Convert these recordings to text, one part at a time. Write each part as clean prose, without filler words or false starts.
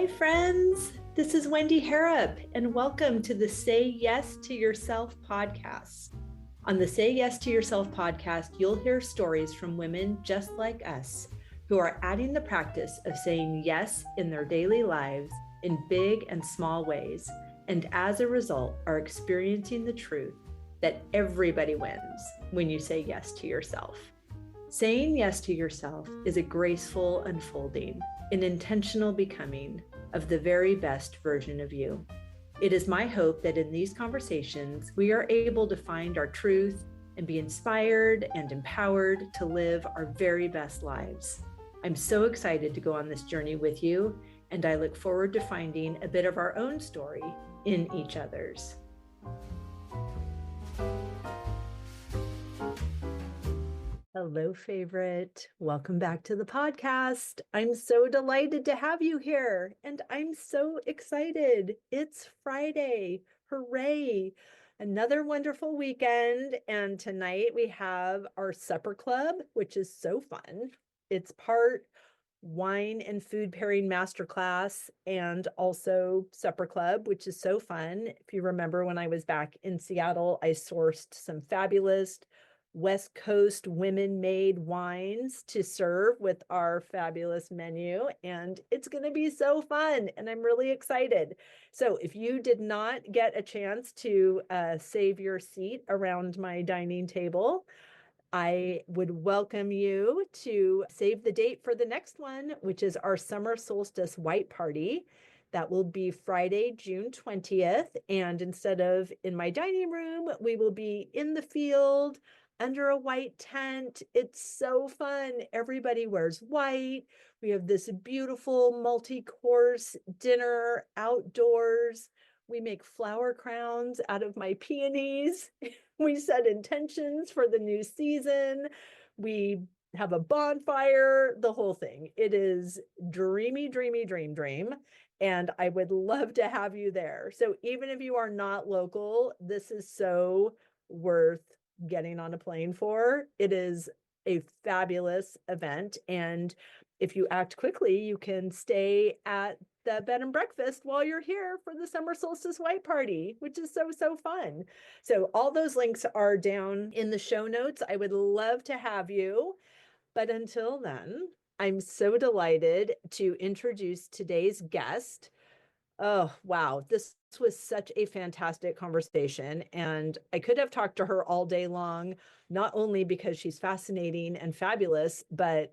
Hi, friends. This is Wendy Harrop, and welcome to the Say Yes to Yourself podcast. On the Say Yes to Yourself podcast, you'll hear stories from women just like us who are adding the practice of saying yes in their daily lives in big and small ways, and as a result, are experiencing the truth that everybody wins when you say yes to yourself. Saying yes to yourself is a graceful unfolding, an intentional becoming of the very best version of you. It is my hope that in these conversations, we are able to find our truth and be inspired and empowered to live our very best lives. I'm so excited to go on this journey with you, and I look forward to finding a bit of our own story in each other's. Hello, favorite. Welcome back to the podcast. I'm so delighted to have you here, and I'm so excited. It's Friday. Hooray. Another wonderful weekend. And tonight we have our supper club, which is so fun. It's part wine and food pairing masterclass and also supper club, which is so fun. If you remember when I was back in Seattle, I sourced some fabulous West Coast women-made wines to serve with our fabulous menu, and it's going to be so fun, and I'm really excited. So if you did not get a chance to save your seat around my dining table, I would welcome you to save the date for the next one, which is our summer solstice white party. That will be Friday, June 20th. And instead of in my dining room, we will be in the field under a white tent. It's so fun. Everybody wears white. We have this beautiful multi-course dinner outdoors. We make flower crowns out of my peonies. We set intentions for the new season. We have a bonfire, the whole thing. It is dreamy, dreamy, dream. And I would love to have you there. So even if you are not local, this is so worth getting on a plane for. It is a fabulous event. And if you act quickly, you can stay at the bed and breakfast while you're here for the summer solstice white party, which is so fun. So all those links are down in the show notes. I would love to have you. But until then, I'm so delighted to introduce today's guest. Oh, wow. This was such a fantastic conversation. And I could have talked to her all day long, not only because she's fascinating and fabulous, but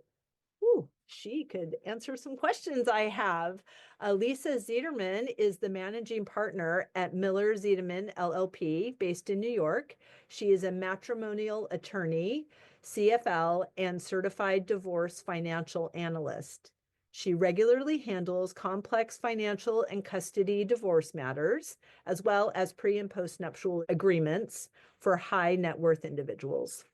she could answer some questions I have. Lisa Zeiderman is the managing partner at Miller Zeiderman LLP, based in New York. She is a matrimonial attorney, CFL, and certified divorce financial analyst. She regularly handles complex financial and custody divorce matters, as well as pre- and post-nuptial agreements for high net worth individuals.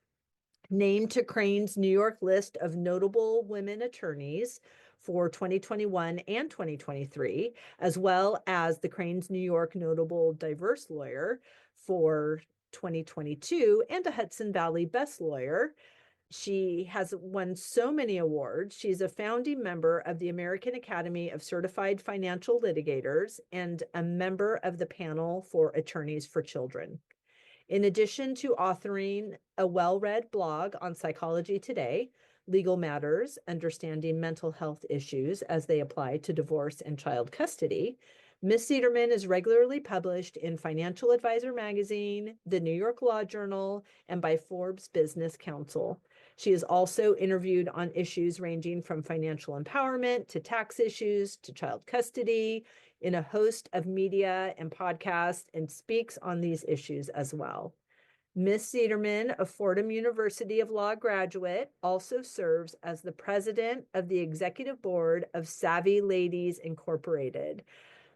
Named to Crain's New York list of notable women attorneys for 2021 and 2023, as well as the Crain's New York Notable Diverse Lawyer for 2022 and a Hudson Valley Best Lawyer. She has won so many awards. She's a founding member of the American Academy of Certified Financial Litigators and a member of the panel for Attorneys for Children. In addition to authoring a well-read blog on Psychology Today, Legal Matters, Understanding Mental Health Issues as they apply to divorce and child custody, Ms. Zeiderman is regularly published in Financial Advisor magazine, the New York Law Journal, and by Forbes Business Council. She is also interviewed on issues ranging from financial empowerment to tax issues to child custody, in a host of media and podcasts, and speaks on these issues as well. Ms. Zeiderman, a Fordham University of Law graduate, also serves as the president of the executive board of Savvy Ladies Incorporated.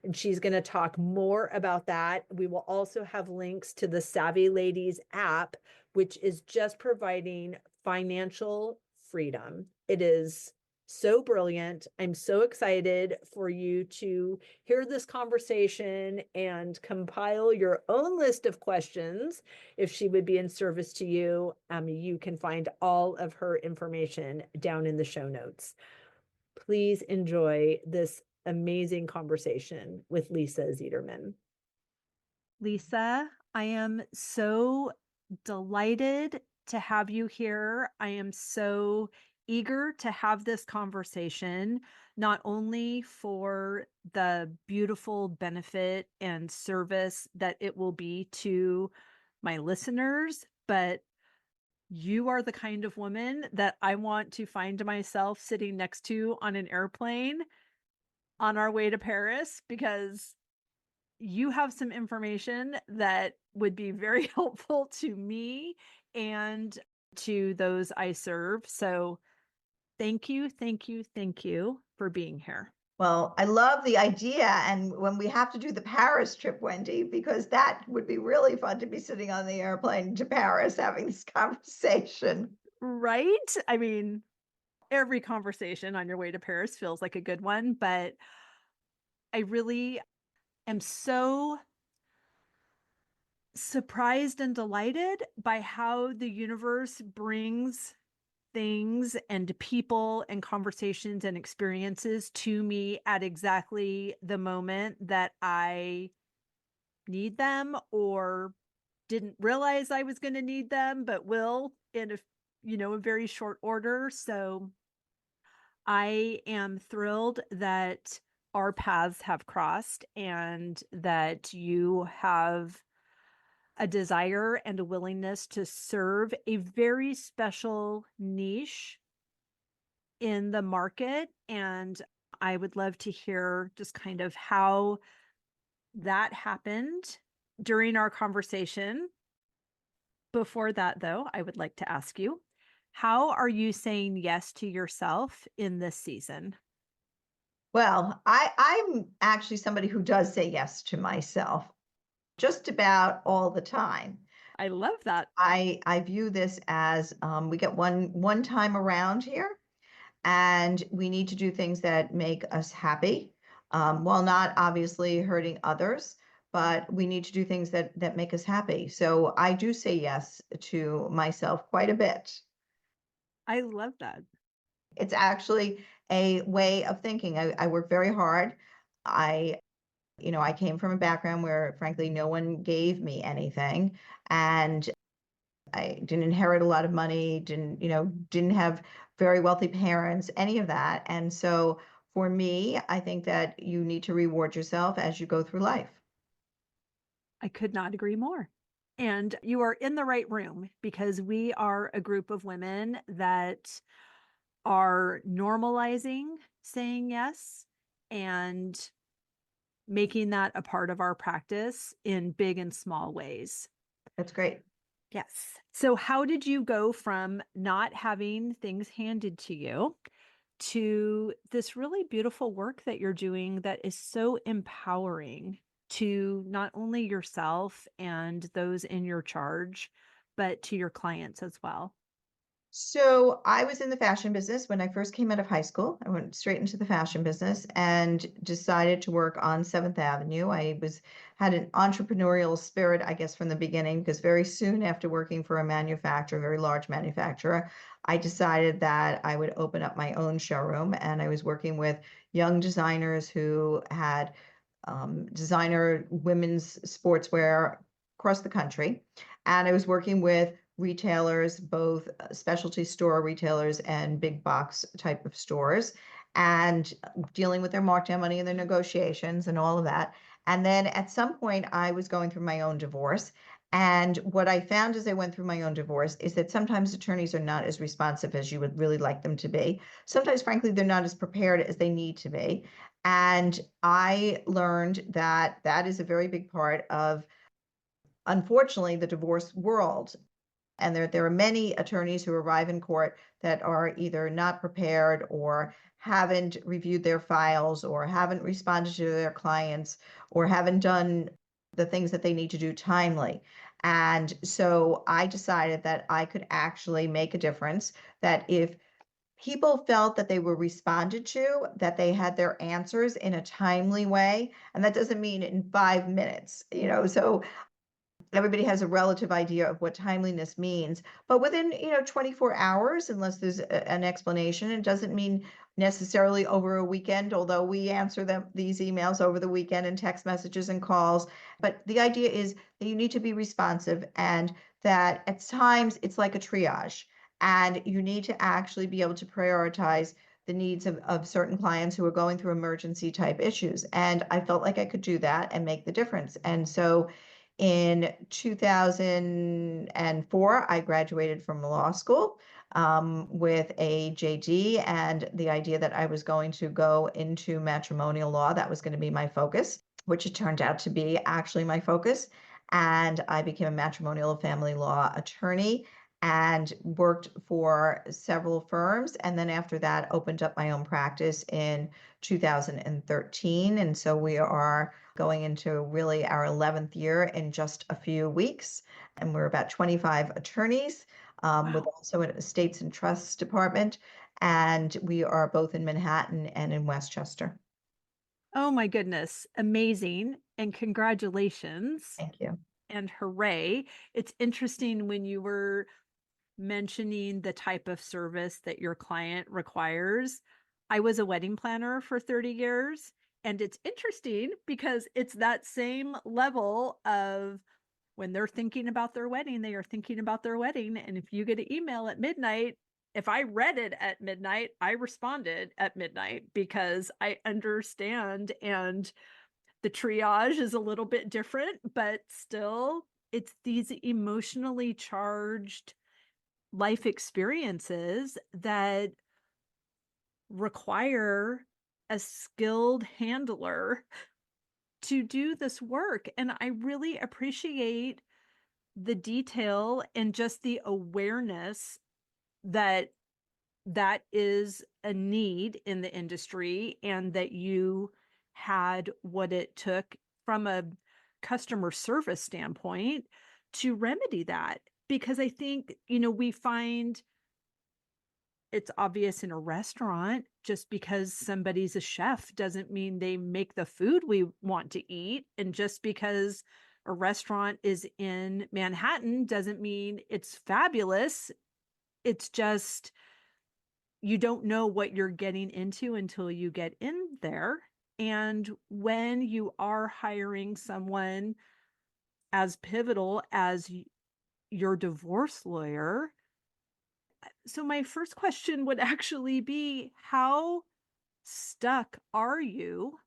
And she's going to talk more about that. We will also have links to the Savvy Ladies app, which is just providing financial freedom. It is so brilliant. I'm so excited for you to hear this conversation and compile your own list of questions. If she would be in service to you, you can find all of her information down in the show notes. Please enjoy this amazing conversation with Lisa Zeiderman. Lisa, I am so delighted to have you here. I am so eager to have this conversation, not only for the beautiful benefit and service that it will be to my listeners, but you are the kind of woman that I want to find myself sitting next to on an airplane on our way to Paris, because you have some information that would be very helpful to me and to those I serve. So thank you, thank you, thank you for being here. Well, I love the idea. And when we have to do the Paris trip, Wendy, because that would be really fun to be sitting on the airplane to Paris having this conversation. Right? I mean, every conversation on your way to Paris feels like a good one, but I really am so surprised and delighted by how the universe brings things and people and conversations and experiences to me at exactly the moment that I need them, or didn't realize I was going to need them, but will in a very short order. So I am thrilled that our paths have crossed and that you have a desire and a willingness to serve a very special niche in the market. And I would love to hear just kind of how that happened during our conversation. Before that, though, I would like to ask you, how are you saying yes to yourself in this season? Well, I'm actually somebody who does say yes to myself just about all the time. I love that. I view this as we get one time around here, and we need to do things that make us happy, while not obviously hurting others. But we need to do things that make us happy. So I do say yes to myself quite a bit. I love that. It's actually a way of thinking. I work very hard. I, I came from a background where, frankly, no one gave me anything, and I didn't inherit a lot of money, didn't have very wealthy parents, any of that. And so for me, I think that you need to reward yourself as you go through life. I could not agree more. And you are in the right room, because we are a group of women that are normalizing saying yes and making that a part of our practice in big and small ways. That's great. Yes. So how did you go from not having things handed to you to this really beautiful work that you're doing that is so empowering to not only yourself and those in your charge, but to your clients as well? So I was in the fashion business when I first came out of high school. I went straight into the fashion business and decided to work on 7th Avenue. Had an entrepreneurial spirit, I guess, from the beginning, because very soon after working for a manufacturer, a very large manufacturer, I decided that I would open up my own showroom. And I was working with young designers who had designer women's sportswear across the country. And I was working with retailers, both specialty store retailers and big box type of stores, and dealing with their markdown money and their negotiations and all of that. And then at some point, I was going through my own divorce. And what I found as I went through my own divorce is that sometimes attorneys are not as responsive as you would really like them to be. Sometimes, frankly, they're not as prepared as they need to be. And I learned that that is a very big part of, unfortunately, the divorce world. And there are many attorneys who arrive in court that are either not prepared or haven't reviewed their files or haven't responded to their clients or haven't done the things that they need to do timely. And so I decided that I could actually make a difference, that if people felt that they were responded to, that they had their answers in a timely way, and that doesn't mean in 5 minutes, so everybody has a relative idea of what timeliness means, but within 24 hours, unless there's an explanation. It doesn't mean necessarily over a weekend, although we answer these emails over the weekend and text messages and calls. But the idea is that you need to be responsive, and that at times it's like a triage, and you need to actually be able to prioritize the needs of certain clients who are going through emergency type issues. And I felt like I could do that and make the difference. And so in 2004, I graduated from law school with a JD, and the idea that I was going to go into matrimonial law, that was going to be my focus, which it turned out to be actually my focus. And I became a matrimonial family law attorney and worked for several firms. And then after that, opened up my own practice in 2013. And so we are going into really our 11th year in just a few weeks. And we're about 25 attorneys with Wow. also an estates and trusts department. And we are both in Manhattan and in Westchester. Oh my goodness. Amazing. And congratulations Thank you. and hooray. It's interesting when you were mentioning the type of service that your client requires. I was a wedding planner for 30 years, and it's interesting because it's that same level of when they're thinking about their wedding, they are thinking about their wedding. And if you get an email at midnight, if I read it at midnight, I responded at midnight because I understand. And the triage is a little bit different, but still, it's these emotionally charged life experiences that require a skilled handler to do this work. And I really appreciate the detail and just the awareness that that is a need in the industry, and that you had what it took from a customer service standpoint to remedy that. Because I think, we find it's obvious in a restaurant, just because somebody's a chef doesn't mean they make the food we want to eat. And just because a restaurant is in Manhattan doesn't mean it's fabulous. It's just you don't know what you're getting into until you get in there. And when you are hiring someone as pivotal as your divorce lawyer, so my first question would actually be, how stuck are you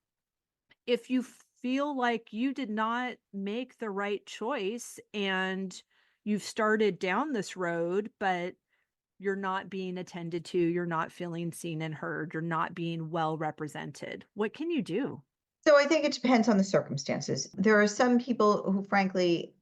if you feel like you did not make the right choice and you've started down this road, but you're not being attended to, you're not feeling seen and heard, you're not being well represented? What can you do? So I think it depends on the circumstances. There are some people who, frankly,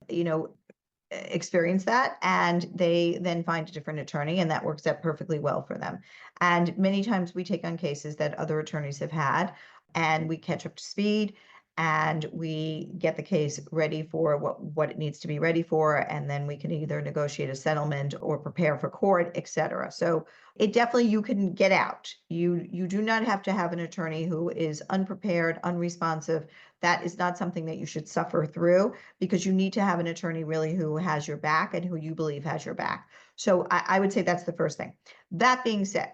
experience that, and they then find a different attorney, and that works out perfectly well for them. And many times we take on cases that other attorneys have had, and we catch up to speed, and we get the case ready for what it needs to be ready for, and then we can either negotiate a settlement or prepare for court, etc. So it definitely, you can get out. You do not have to have an attorney who is unprepared, unresponsive. That is not something that you should suffer through, because you need to have an attorney really who has your back and who you believe has your back. So I would say that's the first thing. That being said,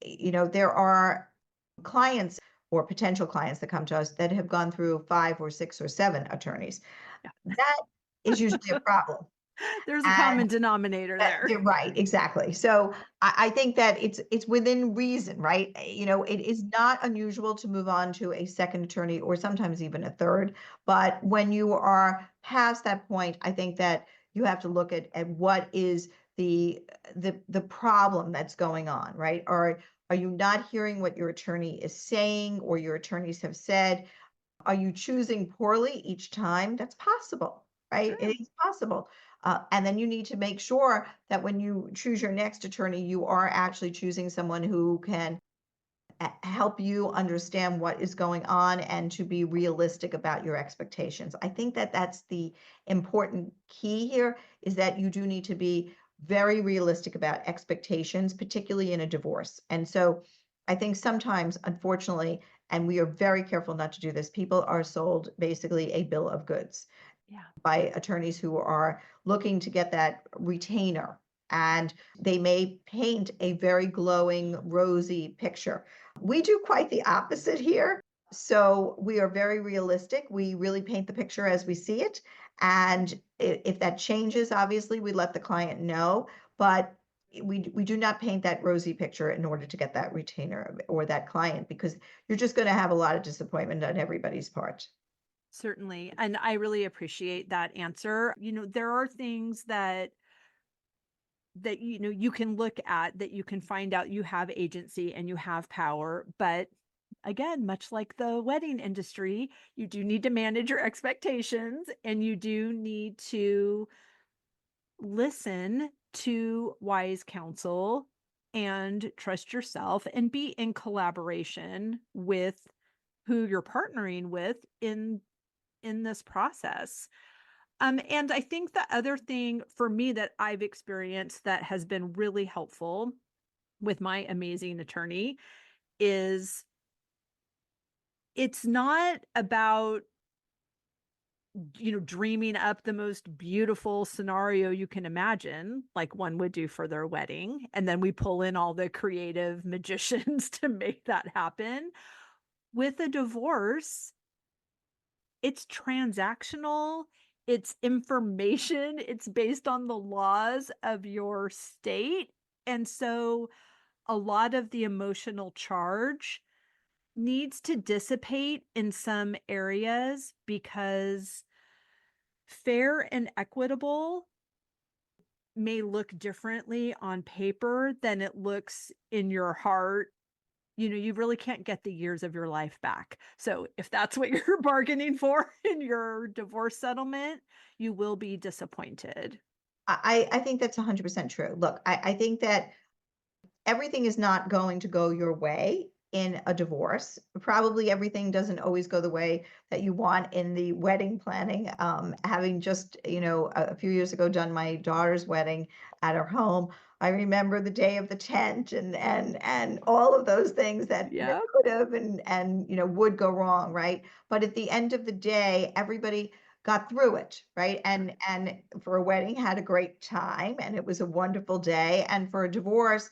there are clients or potential clients that come to us that have gone through 5 or 6 or 7 attorneys. That is usually a problem. There's a And common denominator there. they're right, exactly. So I think that it's within reason, right? It is not unusual to move on to a second attorney or sometimes even a third. But when you are past that point, I think that you have to look at what is the problem that's going on, right? Are you not hearing what your attorney is saying or your attorneys have said? Are you choosing poorly each time? That's possible, right? Sure. It is possible. And then you need to make sure that when you choose your next attorney, you are actually choosing someone who can help you understand what is going on and to be realistic about your expectations. I think that that's the important key here, is that you do need to be very realistic about expectations, particularly in a divorce. And so I think sometimes, unfortunately, and we are very careful not to do this, people are sold basically a bill of goods. by attorneys who are looking to get that retainer. And they may paint a very glowing, rosy picture. We do quite the opposite here. So we are very realistic. We really paint the picture as we see it. And if that changes, obviously, we let the client know. But we do not paint that rosy picture in order to get that retainer or that client, because you're just going to have a lot of disappointment on everybody's part. Certainly. And I really appreciate that answer. There are things that you can look at, that you can find out you have agency and you have power, but again, much like the wedding industry, you do need to manage your expectations, and you do need to listen to wise counsel and trust yourself and be in collaboration with who you're partnering with in this process. And I think the other thing for me that I've experienced that has been really helpful with my amazing attorney is it's not about, dreaming up the most beautiful scenario you can imagine, like one would do for their wedding. And then we pull in all the creative magicians to make that happen. With a divorce, it's transactional, it's information, it's based on the laws of your state. And so a lot of the emotional charge needs to dissipate in some areas, because fair and equitable may look differently on paper than it looks in your heart. You really can't get the years of your life back. So if that's what you're bargaining for in your divorce settlement, you will be disappointed. I think that's 100% true. Look, I think that everything is not going to go your way in a divorce. Probably everything doesn't always go the way that you want in the wedding planning. Having just, a few years ago done my daughter's wedding at her home, I remember the day of the tent and all of those things that Yep. could have and would go wrong, right? But at the end of the day, everybody got through it, right? And for a wedding, had a great time, and it was a wonderful day. And for a divorce,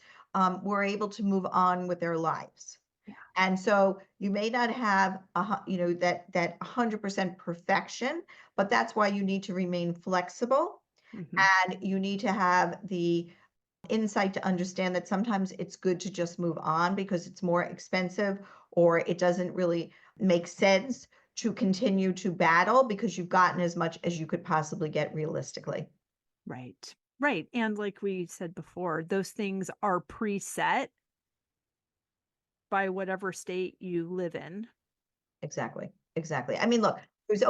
were able to move on with their lives. Yeah. And so you may not have that 100% perfection, but that's why you need to remain flexible, Mhm. and you need to have the insight to understand that sometimes it's good to just move on because it's more expensive, or it doesn't really make sense to continue to battle because you've gotten as much as you could possibly get realistically. Right. Right. And like we said before, those things are preset by whatever state you live in. Exactly, exactly. I mean, look, there's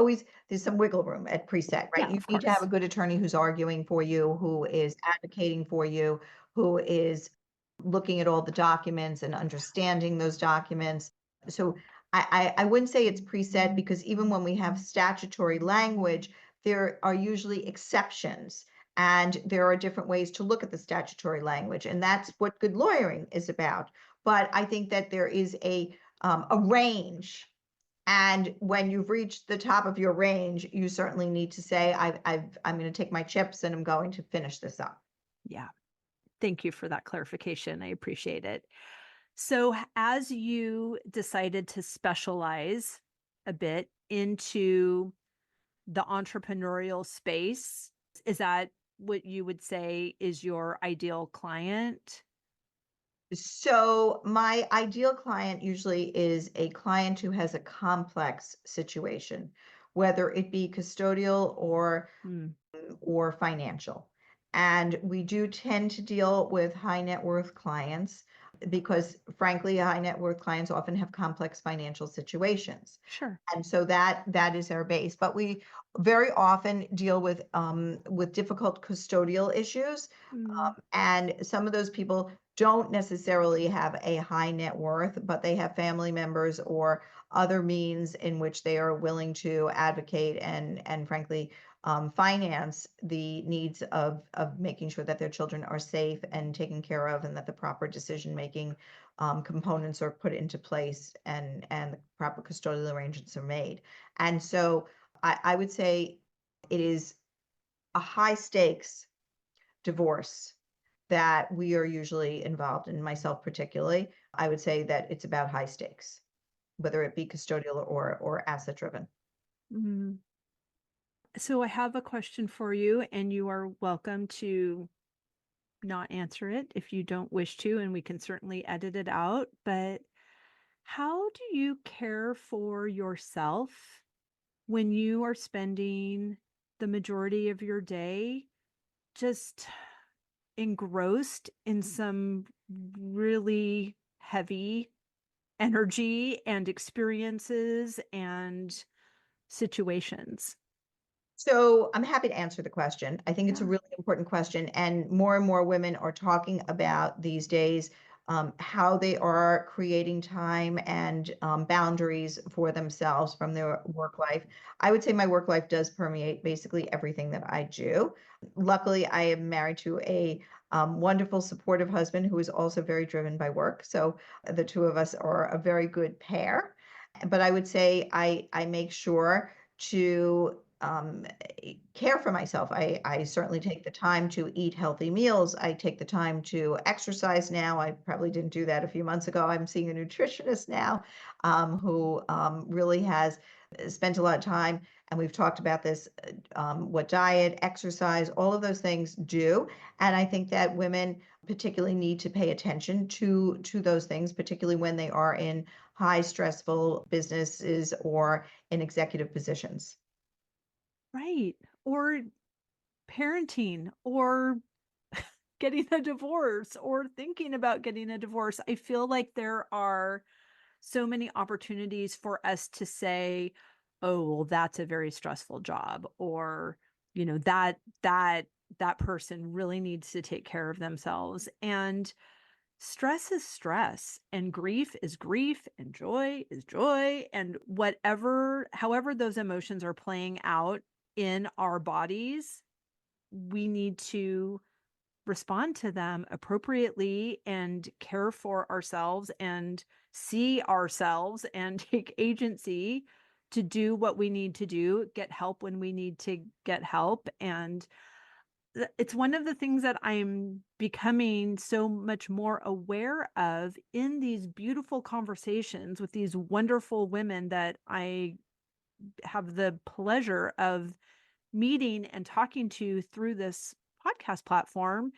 some wiggle room at preset, right? Yeah, You of need to have a course. good attorney who's arguing for you, who is advocating for you, who is looking at all the documents and understanding those documents. So I wouldn't say it's preset, because even when we have statutory language, there are usually exceptions, and there are different ways to look at the statutory language, and that's what good lawyering is about. But I think that there is a range, and when you've reached the top of your range, you certainly need to say, I'm going to take my chips and I'm going to finish this up. Yeah. Thank you for that clarification. I appreciate it. So, as you decided to specialize a bit into the entrepreneurial space, is that what you would say is your ideal client? So my ideal client usually is a client who has a complex situation, whether it be custodial Mm, or financial. And we do tend to deal with high net worth clients because, frankly, high net worth clients often have complex financial situations. sure. And so that is our base. But we very often deal with difficult custodial issues, Mm, and some of those people don't necessarily have a high net worth, but they have family members or other means in which they are willing to advocate and frankly finance the needs of making sure that their children are safe and taken care of, and that the proper decision making components are put into place, and the proper custodial arrangements are made. And so I would say it is a high stakes divorce that we are usually involved in, myself particularly. I would say that it's about high stakes, whether it be custodial or asset driven. Mm. So I have a question for you, and you are welcome to not answer it if you don't wish to, and we can certainly edit it out. But how do you care for yourself when you are spending the majority of your day just engrossed in some really heavy energy and experiences and situations? So I'm happy to answer the question. I think it's a Yeah. really important question, and more women are talking about these days how they are creating time and boundaries for themselves from their work life. I would say my work life does permeate basically everything that I do. Luckily, I am married to a wonderful, supportive husband who is also very driven by work. So the two of us are a very good pair. But I would say I make sure to care for myself. I certainly take the time to eat healthy meals. I take the time to exercise now. I probably didn't do that a few months ago. I'm seeing a nutritionist now who really has spent a lot of time. And we've talked about this, what diet, exercise, all of those things do. And I think that women particularly need to pay attention to those things, particularly when they are in high stressful businesses or in executive positions. Right. Or parenting, or getting a divorce, or thinking about getting a divorce. I feel like there are so many opportunities for us to say, oh, well, that's a very stressful job, or, that person really needs to take care of themselves. And stress is stress, and grief is grief, and joy is joy, and however those emotions are playing out in our bodies, we need to respond to them appropriately and care for ourselves and see ourselves and take agency to do what we need to do, get help when we need to get help. And it's one of the things that I'm becoming so much more aware of in these beautiful conversations with these wonderful women that I have the pleasure of meeting and talking to through this podcast platform,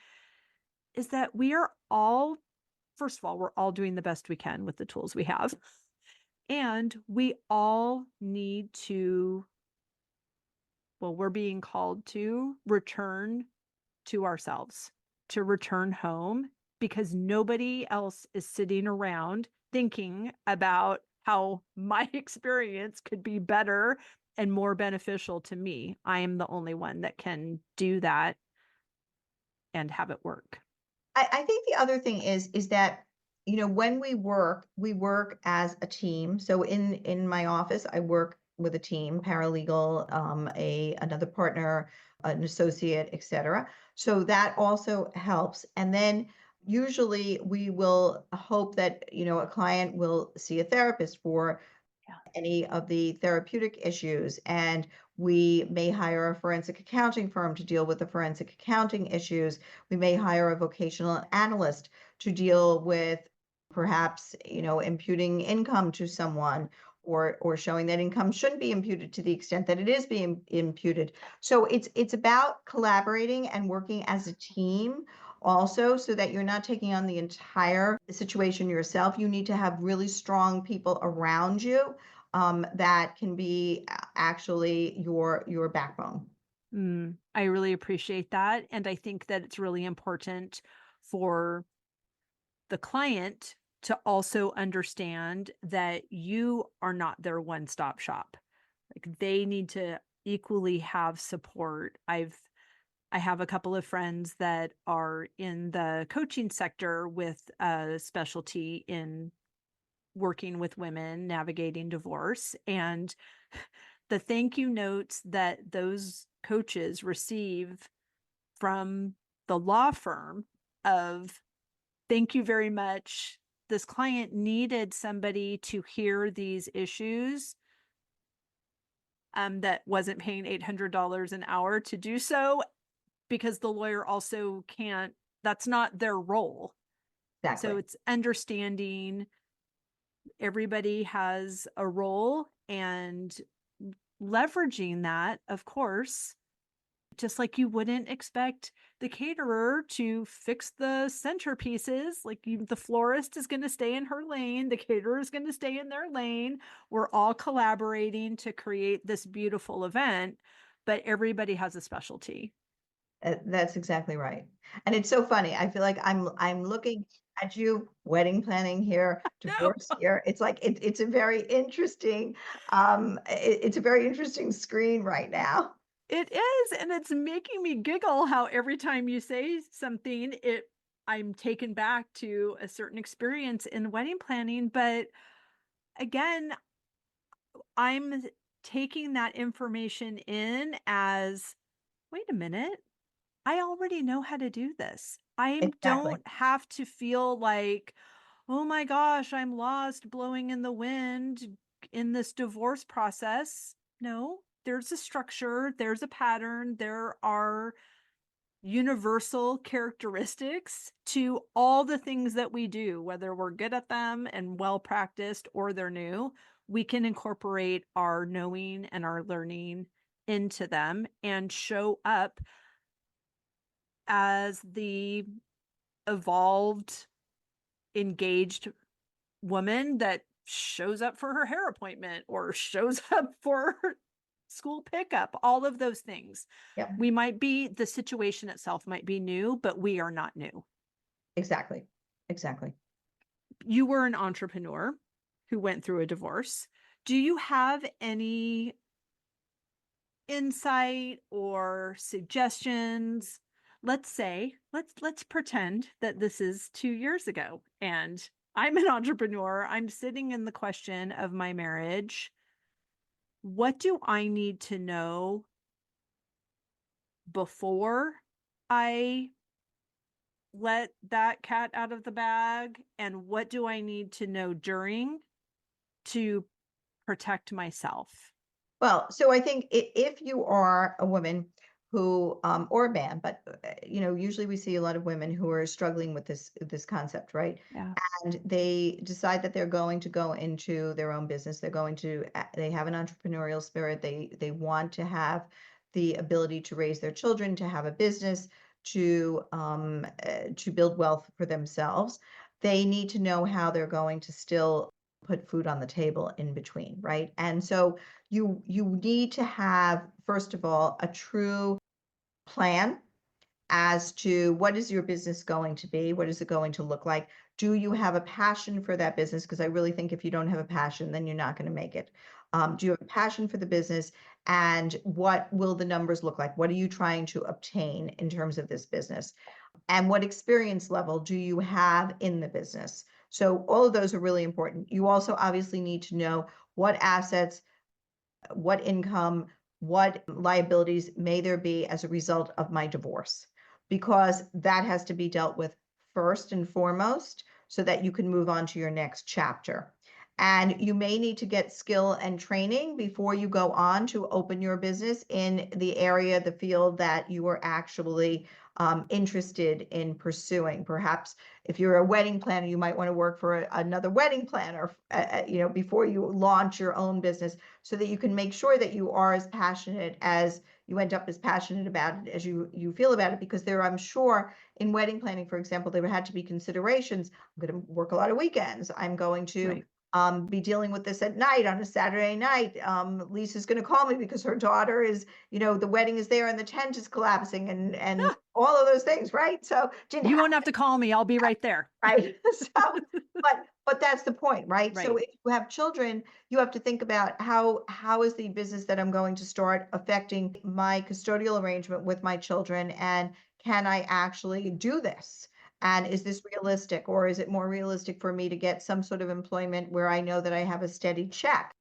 is that we are all, first of all, we're all doing the best we can with the tools we have. And we all need to, well, we're being called to return to ourselves, to return home, because nobody else is sitting around thinking about how my experience could be better and more beneficial to me. I am the only one that can do that and have it work. I think the other thing is that, when we work as a team. So in my office, I work with a team, paralegal, a another partner, an associate, etc. So that also helps. And then usually we will hope that, a client will see a therapist for Yeah. any of the therapeutic issues. And we may hire a forensic accounting firm to deal with the forensic accounting issues. We may hire a vocational analyst to deal with perhaps, imputing income to someone or showing that income shouldn't be imputed to the extent that it is being imputed. So it's about collaborating and working as a team also, so that you're not taking on the entire situation yourself. You need to have really strong people around you that can be actually your backbone. I really appreciate that. And I think that it's really important for the client to also understand that you are not their one-stop shop. Like, they need to equally have support. I have a couple of friends that are in the coaching sector with a specialty in working with women navigating divorce. And the thank you notes that those coaches receive from the law firm of, thank you very much, this client needed somebody to hear these issues, that wasn't paying $800 an hour to do so, because the lawyer also can't, that's not their role. So Exactly. it's understanding everybody has a role and leveraging that, of course, just like you wouldn't expect the caterer to fix the centerpieces. Like the florist is going to stay in her lane, the caterer is going to stay in their lane. We're all collaborating to create this beautiful event, but everybody has a specialty. That's exactly right. And it's so funny. I feel like I'm looking at you, wedding planning here, No, divorce here. It's like it's a very interesting it's a very interesting screen right now. it is. And it's making me giggle how every time you say something, I'm taken back to a certain experience in wedding planning. But again, I'm taking that information in as, wait a minute, I already know how to do this. I Exactly. don't have to feel like, oh my gosh, I'm lost blowing in the wind in this divorce process. No, there's a structure, there's a pattern, there are universal characteristics to all the things that we do, whether we're good at them and well practiced or they're new. We can incorporate our knowing and our learning into them and show up as the evolved, engaged woman that shows up for her hair appointment or shows up for school pickup, all of those things. Yep. We might be, the situation itself might be new, but we are not new. Exactly. Exactly. You were an entrepreneur who went through a divorce. Do you have any insight or suggestions? Let's pretend that this is 2 years ago and I'm an entrepreneur. I'm sitting in the question of my marriage. What do I need to know before I let that cat out of the bag? And what do I need to know during to protect myself? Well, so I think if you are a woman who, or a man, but usually we see a lot of women who are struggling with this concept, right? Yeah. And they decide that they're going to go into their own business. They have an entrepreneurial spirit. They want to have the ability to raise their children, to have a business, to build wealth for themselves. They need to know how they're going to still put food on the table in between, right? And so you need to have, first of all, a true plan as to what is your business going to be? What is it going to look like? Do you have a passion for that business? Because I really think if you don't have a passion, then you're not going to make it. Do you have a passion for the business? And what will the numbers look like? What are you trying to obtain in terms of this business? And what experience level do you have in the business? So all of those are really important. You also obviously need to know what assets, what income, what liabilities may there be as a result of my divorce, because that has to be dealt with first and foremost so that you can move on to your next chapter. And you may need to get skill and training before you go on to open your business in the area, the field that you are actually interested in pursuing. Perhaps if you're a wedding planner, you might want to work for another wedding planner, before you launch your own business, so that you can make sure that you are as passionate as you end up as passionate about it as you feel about it. Because there, I'm sure, in wedding planning, for example, there had to be considerations. I'm going to work a lot of weekends. I'm going to Right. be dealing with this at night on a Saturday night. Lisa's going to call me because her daughter is, the wedding is there and the tent is collapsing and all of those things, right? So didn't You have won't have to call me. I'll be right there. right. So, but that's the point, right? So Right. if you have children, you have to think about how is the business that I'm going to start affecting my custodial arrangement with my children, and can I actually do this? And is this realistic, or is it more realistic for me to get some sort of employment where I know that I have a steady check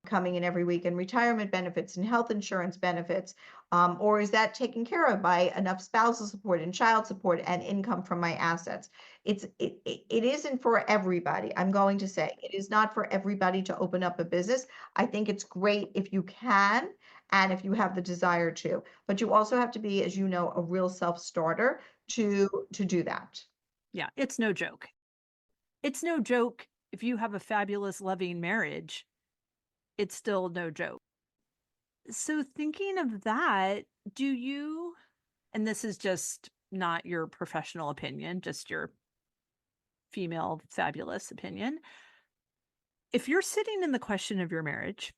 coming in every week, and retirement benefits and health insurance benefits? Or is that taken care of by enough spousal support and child support and income from my assets? It isn't for everybody. I'm going to say it is not for everybody to open up a business. I think it's great if you can and if you have the desire to, but you also have to be, as you know, a real self-starter to do that. Yeah, it's no joke. It's no joke if you have a fabulous, loving marriage, it's still no joke. So thinking of that, do you, and this is just not your professional opinion, just your female fabulous opinion. If you're sitting in the question of your marriage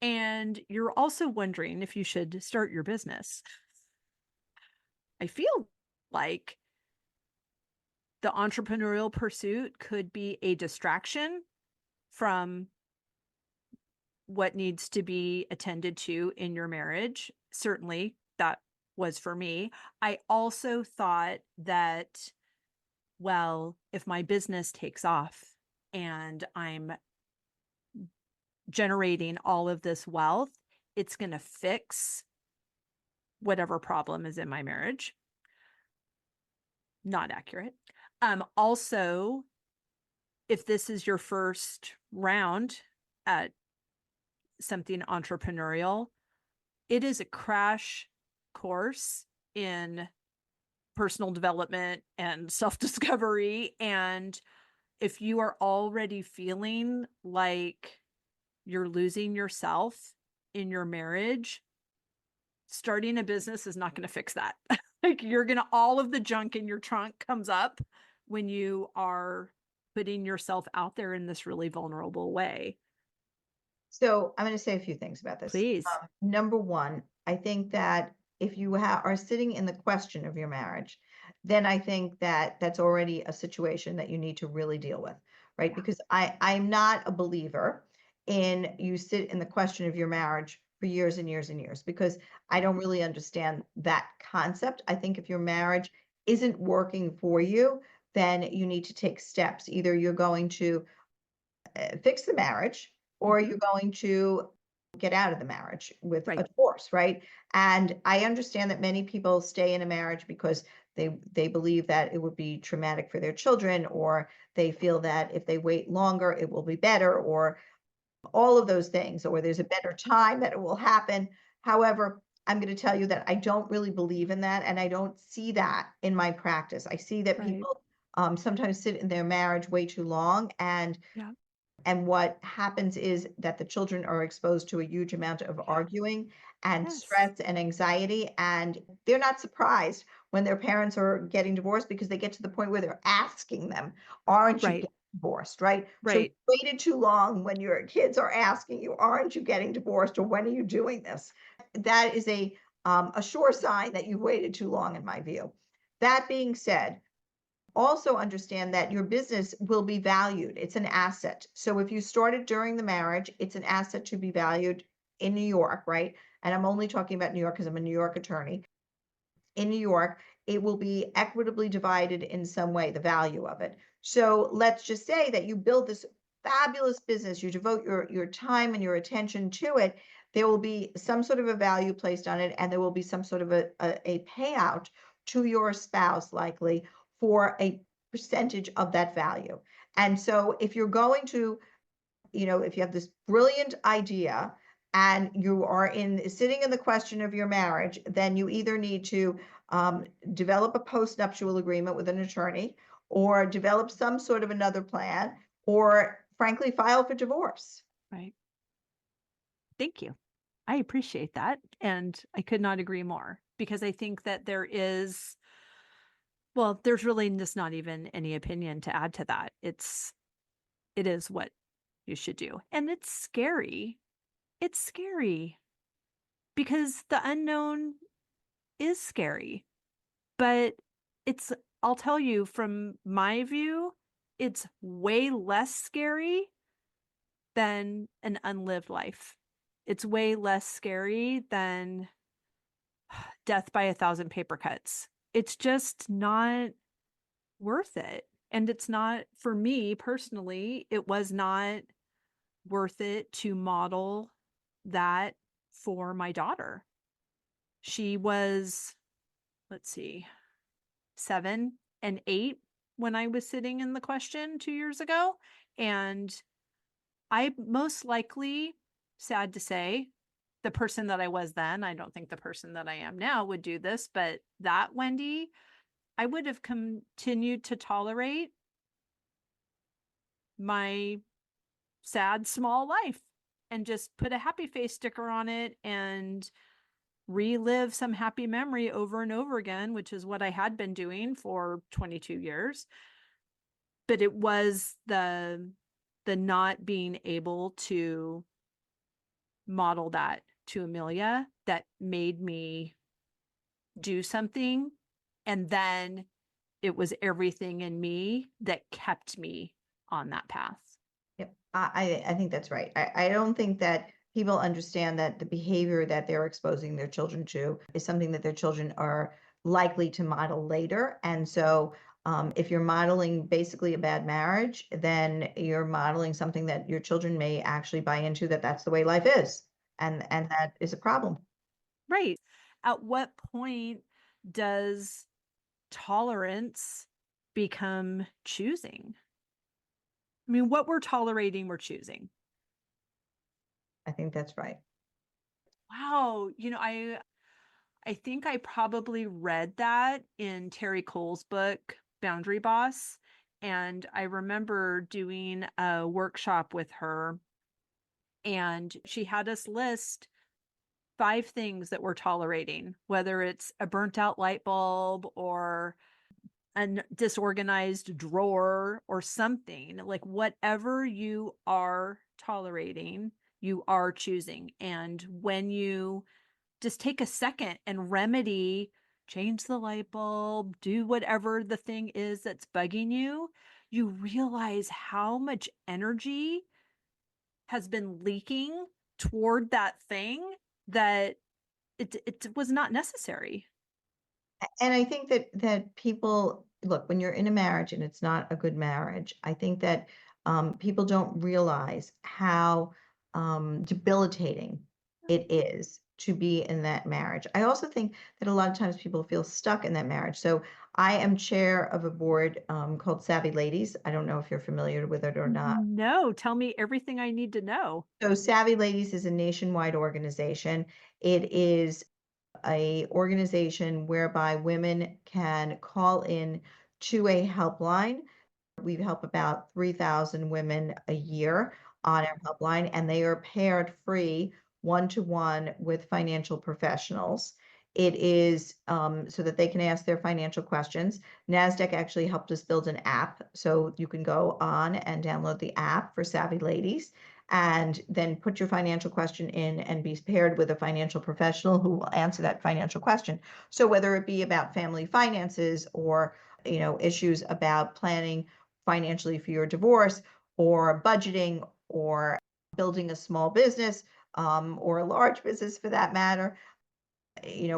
and you're also wondering if you should start your business, I feel like the entrepreneurial pursuit could be a distraction from what needs to be attended to in your marriage. Certainly, that was for me. I also thought that, well, if my business takes off and I'm generating all of this wealth, it's going to fix whatever problem is in my marriage. Not accurate. Also, if this is your first round at something entrepreneurial, it is a crash course in personal development and self-discovery. And if you are already feeling like you're losing yourself in your marriage, starting a business is not going to fix that. Like you're going to, all of the junk in your trunk comes up when you are putting yourself out there in this really vulnerable way. So I'm going to say a few things about this. Please. Number one, I think that if you are sitting in the question of your marriage, then I think that that's already a situation that you need to really deal with, right? Yeah. Because I'm not a believer in you sit in the question of your marriage for years and years and years, because I don't really understand that concept. I think if your marriage isn't working for you, then you need to take steps. Either you're going to fix the marriage, or Mhm. you're going to get out of the marriage with Right. a divorce, right? And I understand that many people stay in a marriage because they believe that it would be traumatic for their children, or they feel that if they wait longer, it will be better, or all of those things, or there's a better time that it will happen. However, I'm going to tell you that I don't really believe in that, and I don't see that in my practice. I see that Right. people sometimes sit in their marriage way too long, Yeah. and what happens is that the children are exposed to a huge amount of arguing and Yes. stress and anxiety, and they're not surprised when their parents are getting divorced, because they get to the point where they're asking them, aren't you Right. getting divorced, right? So you Right. waited too long when your kids are asking you, aren't you getting divorced, or when are you doing this? That is a sure sign that you've waited too long, in my view. That being said, also understand that your business will be valued. It's an asset. So if you started during the marriage, it's an asset to be valued in New York, right? And I'm only talking about New York because I'm a New York attorney. In New York, it will be equitably divided in some way, the value of it. So let's just say that you build this fabulous business, you devote your time and your attention to it. There will be some sort of a value placed on it, and there will be some sort of a payout to your spouse, likely, for a percentage of that value. And so if you're going to, if you have this brilliant idea and you are sitting in the question of your marriage, then you either need to develop a post-nuptial agreement with an attorney, or develop some sort of another plan, or frankly, file for divorce. Right. Thank you. I appreciate that. And I could not agree more, because I think that there is, well, there's really just not even any opinion to add to that. It is what you should do. And it's scary. It's scary because the unknown is scary. But it's, I'll tell you from my view, it's way less scary than an unlived life. It's way less scary than death by 1,000 paper cuts. It's just not worth it. And it's not, for me personally, it was not worth it to model that for my daughter. She was, let's see, 7 and 8 when I was sitting in the question 2 years ago. And I most likely, sad to say, the person that I was then, I don't think the person that I am now would do this, but that Wendy, I would have continued to tolerate my sad small life and just put a happy face sticker on it and relive some happy memory over and over again, which is what I had been doing for 22 years. But it was the not being able to model that to Amelia that made me do something. And then it was everything in me that kept me on that path. Yep. I think that's right. I don't think that people understand that the behavior that they're exposing their children to is something that their children are likely to model later. And so if you're modeling basically a bad marriage, then you're modeling something that your children may actually buy into, that that's the way life is. And that is a problem. Right. At what point does tolerance become choosing? I mean, what we're tolerating, we're choosing. I think that's right. Wow. I think I probably read that in Terry Cole's book, Boundary Boss. And I remember doing a workshop with her, and she had us list 5 things that we're tolerating, whether it's a burnt out light bulb or a disorganized drawer or something. Like, whatever you are tolerating, you are choosing. And when you just take a second and remedy, change the light bulb, do whatever the thing is that's bugging you, you realize how much energy has been leaking toward that thing that it was not necessary. And I think that people look, when you're in a marriage and it's not a good marriage, I think that people don't realize how debilitating it is to be in that marriage. I also think that a lot of times people feel stuck in that marriage. So I am chair of a board called Savvy Ladies. I don't know if you're familiar with it or not. No, tell me everything I need to know. So Savvy Ladies is a nationwide organization. It is a organization whereby women can call in to a helpline. We help about 3,000 women a year on our helpline, and they are paired free one-to-one with financial professionals. It is so that they can ask their financial questions. NASDAQ actually helped us build an app, so you can go on and download the app for Savvy Ladies and then put your financial question in and be paired with a financial professional who will answer that financial question. So whether it be about family finances or issues about planning financially for your divorce or budgeting or building a small business or a large business for that matter,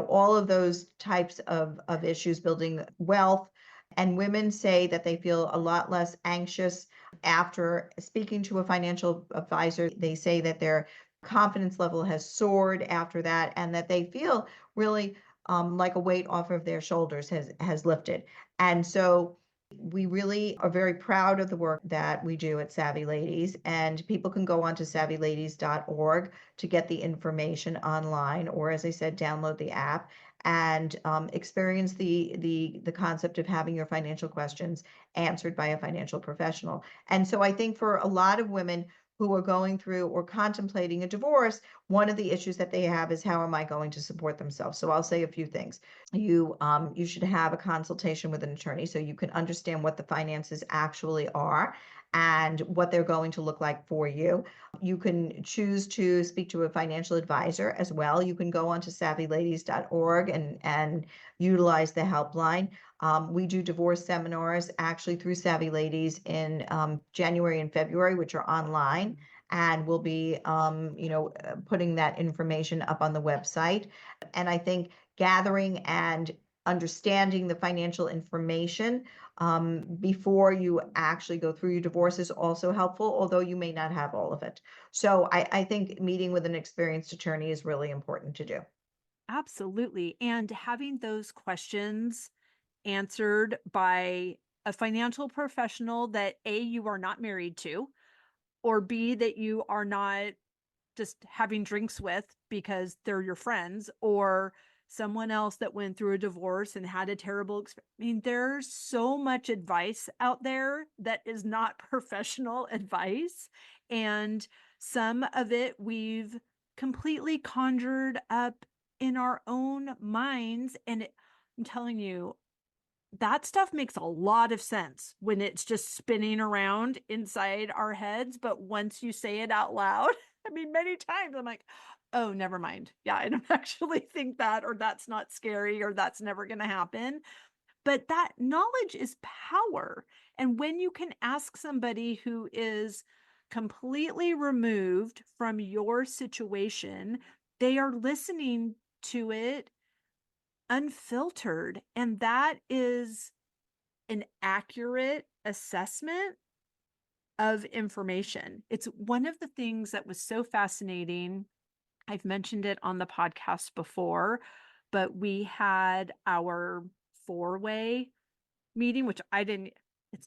all of those types of issues, building wealth. And women say that they feel a lot less anxious after speaking to a financial advisor. They say that their confidence level has soared after that, and that they feel really like a weight off of their shoulders has lifted. And so we really are very proud of the work that we do at Savvy Ladies, and people can go on to savvyladies.org to get the information online, or as I said, download the app and experience the concept of having your financial questions answered by a financial professional. And so I think for a lot of women who are going through or contemplating a divorce, one of the issues that they have is, how am I going to support themselves? So I'll say a few things. You should have a consultation with an attorney so you can understand what the finances actually are and what they're going to look like for you. You can choose to speak to a financial advisor as well. You can go onto savvyladies.org and utilize the helpline. We do divorce seminars actually through Savvy Ladies in January and February, which are online. And we'll be, putting that information up on the website. And I think gathering and understanding the financial information before you actually go through your divorce is also helpful, although you may not have all of it. So I think meeting with an experienced attorney is really important to do. Absolutely. And having those questions answered by a financial professional that A, you are not married to, or B, that you are not just having drinks with because they're your friends, or someone else that went through a divorce and had a terrible experience. I mean, there's so much advice out there that is not professional advice. And some of it we've completely conjured up in our own minds. I'm telling you, that stuff makes a lot of sense when it's just spinning around inside our heads. But once you say it out loud, I mean, many times I'm like, oh, never mind. Yeah, I don't actually think that, or that's not scary, or that's never going to happen. But that knowledge is power. And when you can ask somebody who is completely removed from your situation, they are listening to it unfiltered. And that is an accurate assessment of information. It's one of the things that was so fascinating. I've mentioned it on the podcast before, but we had our four-way meeting, which I didn't.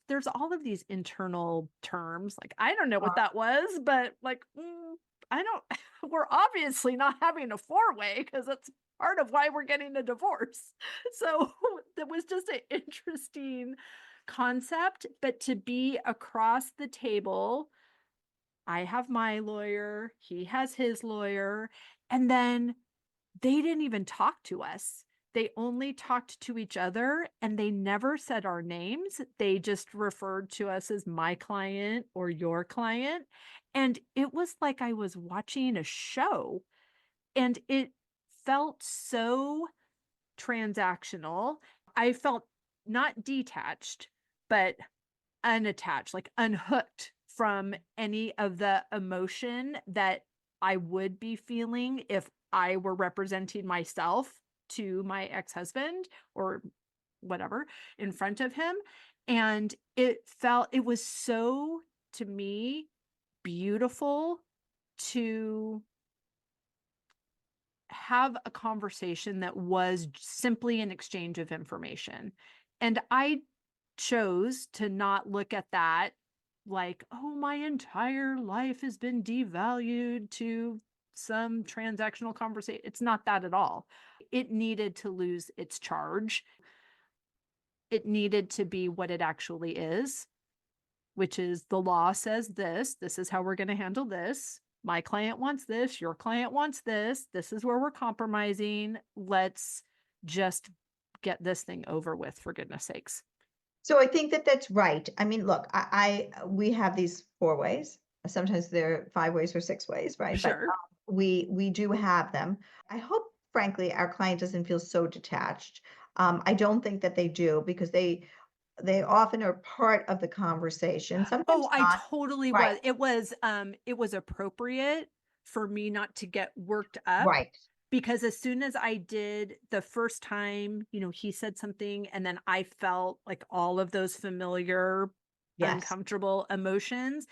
There's all of these internal terms. Like, I don't know what that was, but like, I don't, we're obviously not having a four-way because that's part of why we're getting a divorce. So that was just an interesting concept. But to be across the table, I have my lawyer, he has his lawyer, and then they didn't even talk to us. They only talked to each other and they never said our names. They just referred to us as my client or your client. And it was like I was watching a show, and it felt so transactional. I felt not detached, but unattached, like unhooked from any of the emotion that I would be feeling if I were representing myself to my ex-husband or whatever in front of him. And it was so, to me, beautiful to have a conversation that was simply an exchange of information. And I chose to not look at that like, oh, my entire life has been devalued to some transactional conversation. It's not that at all. It needed to lose its charge. It needed to be what it actually is, which is the law says this is how we're going to handle this. My client wants this, your client wants this is where we're compromising. Let's just get this thing over with, for goodness sakes. So I think that that's right. I mean, look, we have these four ways. Sometimes they're five ways or six ways, right? But Sure. we do have them. I hope, frankly, our client doesn't feel so detached. I don't think that they do because they often are part of the conversation. Sometimes Oh, I not. totally Right. was. It was appropriate for me not to get worked up, Right. because as soon as I did the first time, he said something and then I felt like all of those familiar Yes. uncomfortable emotions.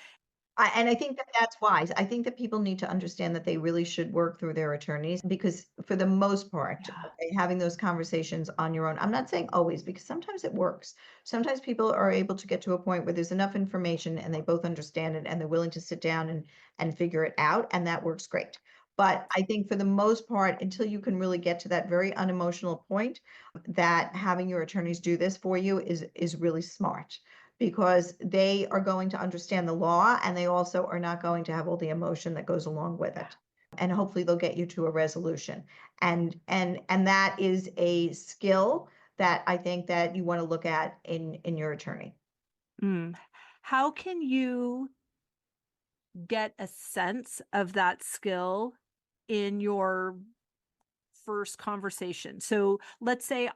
And I think that that's wise. I think that people need to understand that they really should work through their attorneys because, for the most part, Yeah. okay, having those conversations on your own, I'm not saying always, because sometimes it works. Sometimes people are able to get to a point where there's enough information and they both understand it and they're willing to sit down and figure it out, and that works great. But I think for the most part, until you can really get to that very unemotional point, that having your attorneys do this for you is really smart, because they are going to understand the law and they also are not going to have all the emotion that goes along with Yeah. it. And hopefully they'll get you to a resolution. And that is a skill that I think that you want to look at in your attorney. Mm. How can you get a sense of that skill in your first conversation? So let's say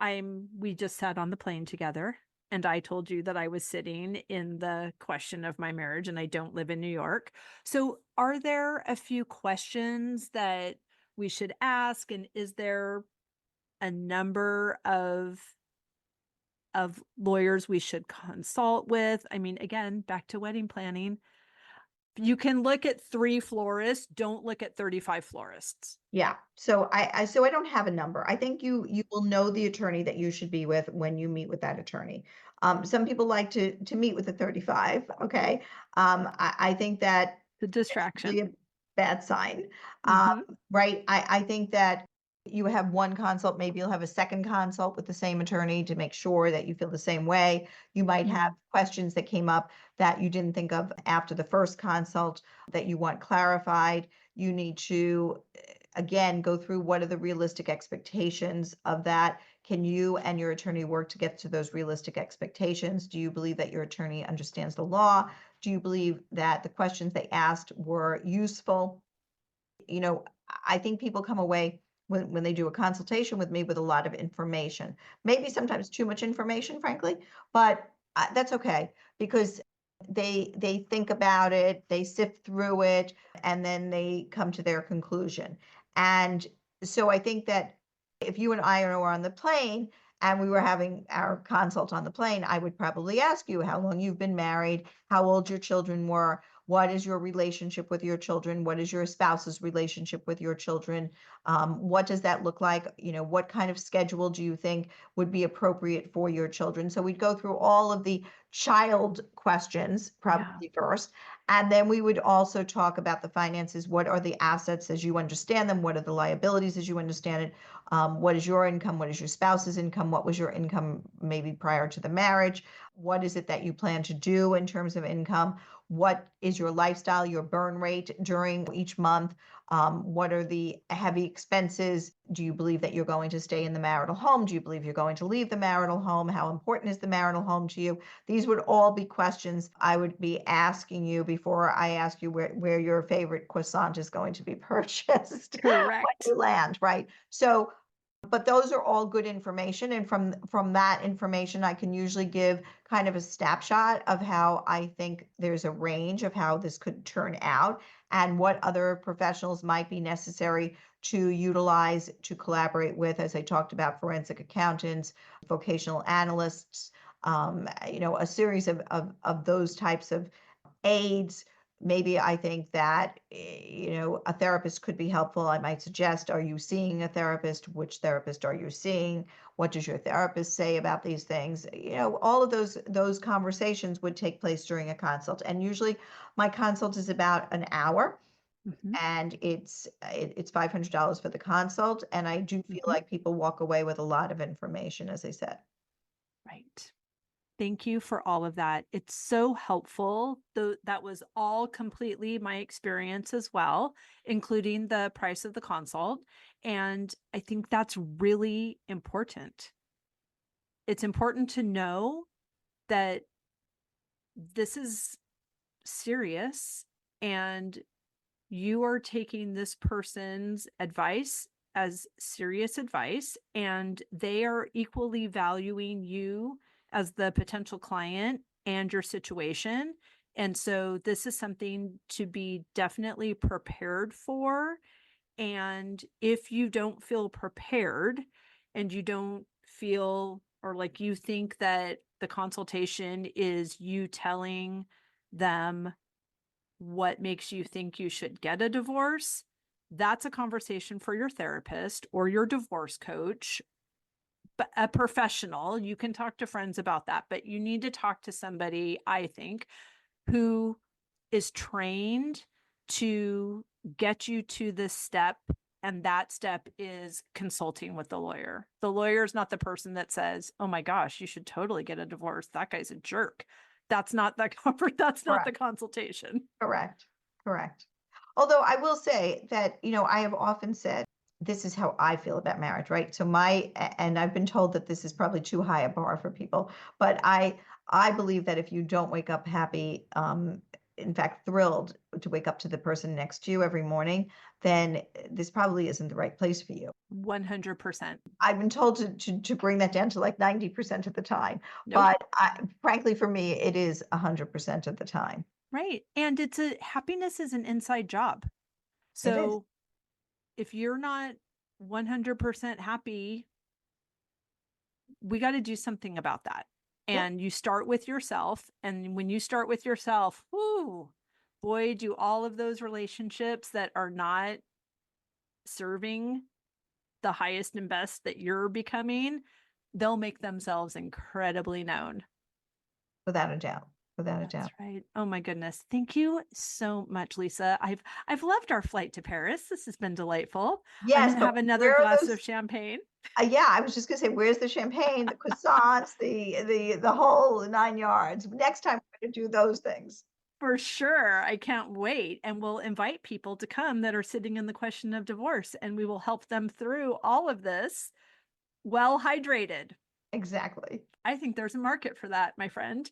we just sat on the plane together and I told you that I was sitting in the question of my marriage and I don't live in New York. So are there a few questions that we should ask? And is there a number of lawyers we should consult with? I mean, again, back to wedding planning. you can look at 3 florists, don't look at 35 florists. Yeah. So I don't have a number. I think you will know the attorney that you should be with when you meet with that attorney. Some people like to meet with a 35. Okay. I think that The distraction. really a bad sign. Mhm. Right. I think that you have one consult, maybe you'll have a second consult with the same attorney to make sure that you feel the same way. You might have questions that came up that you didn't think of after the first consult that you want clarified. You need to, again, go through what are the realistic expectations of that. Can you and your attorney work to get to those realistic expectations? Do you believe that your attorney understands the law? Do you believe that the questions they asked were useful? I think people come away when they do a consultation with me with a lot of information, maybe sometimes too much information, frankly, but that's okay because they think about it, they sift through it, and then they come to their conclusion. And so I think that if you and I are on the plane and we were having our consult on the plane, I would probably ask you how long you've been married, how old your children were, what is your relationship with your children? What is your spouse's relationship with your children? What does that look like? What kind of schedule do you think would be appropriate for your children? So we'd go through all of the child questions probably first. And then we would also talk about the finances. What are the assets as you understand them? What are the liabilities as you understand it? What is your income? What is your spouse's income? What was your income maybe prior to the marriage? What is it that you plan to do in terms of income? What is your lifestyle, your burn rate during each month? What are the heavy expenses? Do you believe that you're going to stay in the marital home? Do you believe you're going to leave the marital home? How important is the marital home to you? These would all be questions I would be asking you before I ask you where your favorite croissant is going to be purchased when Correct. you land, right? So but those are all good information, and from that information I can usually give kind of a snapshot of how I think there's a range of how this could turn out and what other professionals might be necessary to utilize to collaborate with, as I talked about, forensic accountants, vocational analysts, a series of those types of aids. Maybe I think that, a therapist could be helpful. I might suggest, are you seeing a therapist? Which therapist are you seeing? What does your therapist say about these things? All of those conversations would take place during a consult. And usually my consult is about an hour and it's $500 for the consult. And I do feel like people walk away with a lot of information, as I said. Right. Thank you for all of that. It's so helpful. Though that was all completely my experience as well, including the price of the consult. And I think that's really important. It's important to know that this is serious and you are taking this person's advice as serious advice, and they are equally valuing you as the potential client and your situation. And so this is something to be definitely prepared for. And if you don't feel prepared and you don't feel, or like you think that the consultation is you telling them what makes you think you should get a divorce, that's a conversation for your therapist or your divorce coach, but a professional. You can talk to friends about that, but you need to talk to somebody, I think, who is trained to get you to this step. And that step is consulting with the lawyer. The lawyer is not the person that says, oh my gosh, you should totally get a divorce. That guy's a jerk. That's not the that's not the consultation. Correct. Correct. Although I will say that, I have often said, this is how I feel about marriage, right? So and I've been told that this is probably too high a bar for people, but I believe that if you don't wake up happy, in fact, thrilled to wake up to the person next to you every morning, then this probably isn't the right place for you. 100%. I've been told to bring that down to like 90% of the time, Nope. but frankly, for me, it is 100% of the time. Right. And happiness is an inside job. It is. So if you're not 100% happy, we got to do something about that. Yeah. And you start with yourself. And when you start with yourself, whoo, boy, do all of those relationships that are not serving the highest and best that you're becoming, they'll make themselves incredibly known. Without a doubt. Without a That's doubt. right. Oh my goodness. Thank you so much, Lisa. I've loved our flight to Paris. This has been delightful. I'm Yes, going to but have another where are glass those? of champagne. Yeah, I was just gonna say, where's the champagne, the croissants, the whole 9 yards? Next time we're gonna do those things. For sure. I can't wait. And we'll invite people to come that are sitting in the question of divorce, and we will help them through all of this well hydrated. Exactly. I think there's a market for that, my friend.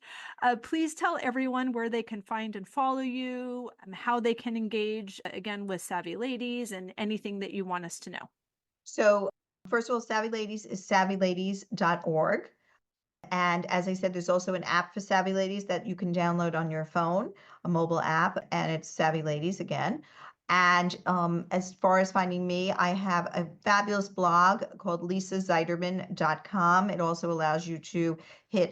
Please tell everyone where they can find and follow you, how they can engage again with Savvy Ladies, and anything that you want us to know. So first of all, Savvy Ladies is savvyladies.org. And as I said, there's also an app for Savvy Ladies that you can download on your phone, a mobile app, and it's Savvy Ladies again. And as far as finding me, I have a fabulous blog called lisazeiderman.com. It also allows you to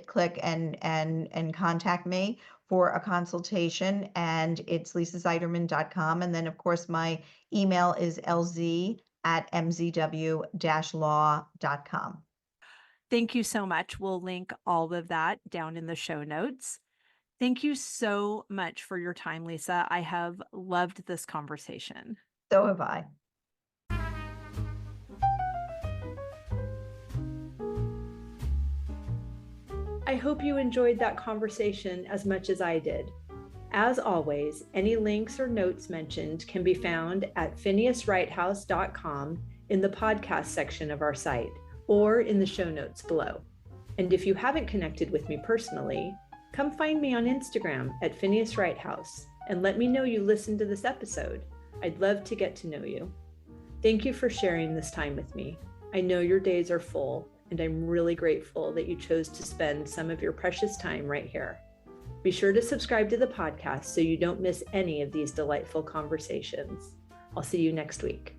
click and contact me for a consultation, and it's lisazeiderman.com. And then, of course, my email is lz@mzw-law.com. Thank you so much. We'll link all of that down in the show notes. Thank you so much for your time, Lisa. I have loved this conversation. So have I. I hope you enjoyed that conversation as much as I did. As always, any links or notes mentioned can be found at phineaswrighthouse.com in the podcast section of our site or in the show notes below. And if you haven't connected with me personally, come find me on Instagram at Phineas Wright House and let me know you listened to this episode. I'd love to get to know you. Thank you for sharing this time with me. I know your days are full, and I'm really grateful that you chose to spend some of your precious time right here. Be sure to subscribe to the podcast so you don't miss any of these delightful conversations. I'll see you next week.